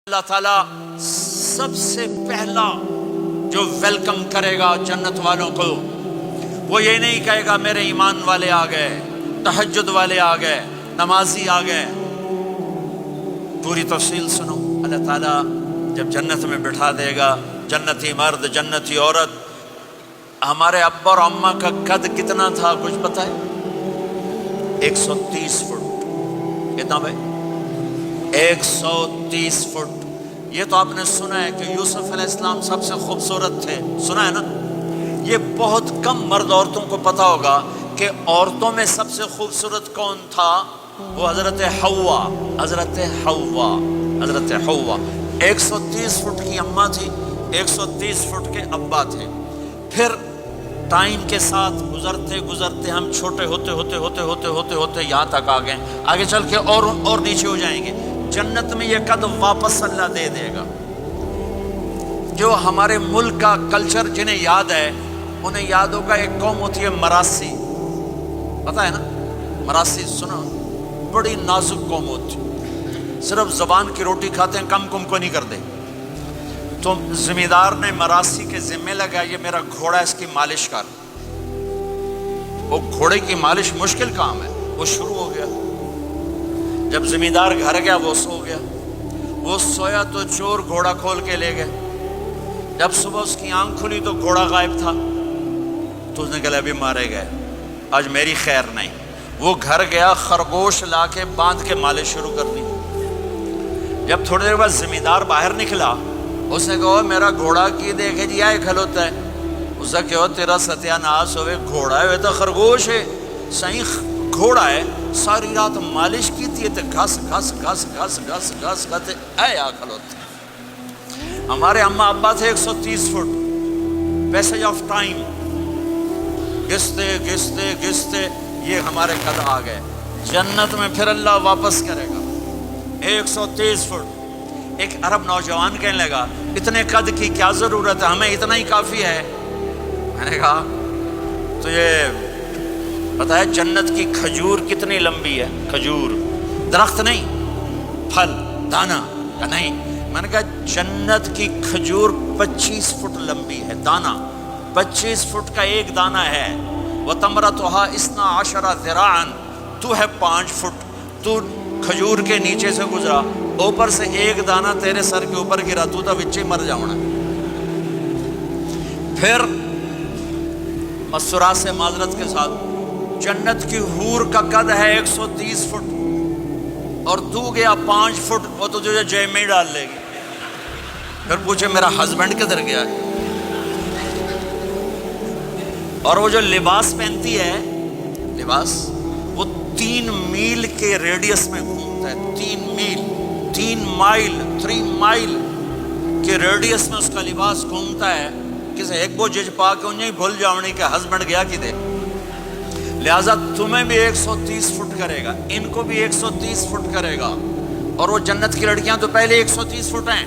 اللہ تعالیٰ سب سے پہلا جو ویلکم کرے گا جنت والوں کو، وہ یہ نہیں کہے گا میرے ایمان والے آ گئے، تہجد والے آ گئے، نمازی آ گئے۔ پوری تفصیل سنو۔ اللہ تعالیٰ جب جنت میں بٹھا دے گا، جنتی مرد جنتی عورت۔ ہمارے ابا اور اماں کا قد کتنا تھا کچھ پتہ ہے؟ 130 فٹ۔ کتنا بھائی؟ 130 فٹ۔ یہ تو آپ نے سنا ہے کہ یوسف علیہ السلام سب سے خوبصورت تھے، سنا ہے نا؟ یہ بہت کم مرد عورتوں کو پتہ ہوگا کہ عورتوں میں سب سے خوبصورت کون تھا؟ وہ حضرت حوا، حضرت حوا، حضرت حوا۔ 130 فٹ کی اماں تھی، 130 فٹ کے ابا تھے۔ پھر ٹائم کے ساتھ گزرتے گزرتے ہم چھوٹے ہوتے ہوتے ہوتے ہوتے ہوتے ہوتے یہاں تک آ گئے۔ آگے چل کے اور نیچے ہو جائیں گے۔ جنت میں یہ قد واپس اللہ دے دے گا۔ جو ہمارے ملک کا کلچر جنہیں یاد ہے، انہیں یاد ہوگا ایک قوم ہوتی ہے مراسی، پتہ ہے نا؟ مراسی سنا؟ بڑی نازک قوم ہوتی، صرف زبان کی روٹی کھاتے ہیں، کم کو نہیں کرتے۔ تو زمیندار نے مراسی کے ذمے لگا، یہ میرا گھوڑا، اس کی مالش کر۔ وہ گھوڑے کی مالش مشکل کام ہے۔ وہ شروع ہو گیا۔ جب زمیندار گھر گیا وہ سو گیا۔ وہ سویا تو چور گھوڑا کھول کے لے گئے۔ جب صبح اس کی آنکھ کھلی تو گھوڑا غائب تھا۔ تو اس نے کہا ابھی مارے گئے، آج میری خیر نہیں۔ وہ گھر گیا، خرگوش لا کے باندھ کے مالش شروع کر دی۔ جب تھوڑی دیر بعد زمیندار باہر نکلا، اس نے کہا میرا گھوڑا کی دیکھے جی آئے کھلوتا ہے۔ اس نے کہا تیرا ستیہ ناس ہوئے، گھوڑا ہے وہ تو خرگوش ہے، صحیح گھوڑا ہے، ساری رات مالش کی تھی تو گھس گھس گھس گھس گھس گھس گھس اے آ کھلوتے۔ ہمارے اماں ابا تھے 130 فٹ۔ پیسج آف ٹائم، گھستے گھستے گھستے یہ ہمارے قد آ گئے۔ جنت میں پھر اللہ واپس کرے گا 130 فٹ۔ ایک عرب نوجوان کہنے لگا اتنے قد کی کیا ضرورت ہے، ہمیں اتنا ہی کافی ہے۔ میں نے کہا تو یہ پتہ ہے جنت کی کھجور کتنی لمبی ہے؟ کھجور، درخت نہیں، پھل، دانا کا نہیں۔ میں نے کہا جنت کی کھجور 25 فٹ لمبی ہے، دانا 25 فٹ کا ایک دانا ہے۔ وَتَمْرَتُهَا 12 ذِرَاعًا، تو ہے 5 فٹ، تو کھجور کے نیچے سے گزرا، اوپر سے ایک دانہ تیرے سر کے اوپر گرا، تو وچے مر جاؤنا۔ پھر مسرا سے معذرت کے ساتھ، جنت کی حور کا قد ہے 130 فٹ اور تو گیا 5 فٹ، وہ تو تجھے جیب میں ہی ڈال لے گی۔ پھر پوچھے میرا ہسبینڈ کدھر گیا ہے؟ اور وہ جو لباس پہنتی ہے، لباس وہ 3 میل کے ریڈیس میں گھومتا ہے، 3 میل، 3 مائل کے ریڈیس میں اس کا لباس گھومتا ہے۔ کسی ایک بو جج پا کے انہیں بھول جاؤنی کہ ہسبینڈ گیا کدھر۔ لہٰذا تمہیں بھی 130 فٹ کرے گا، ان کو بھی 130 فٹ کرے گا۔ اور وہ جنت کی لڑکیاں تو پہلے 130 فٹ ہیں۔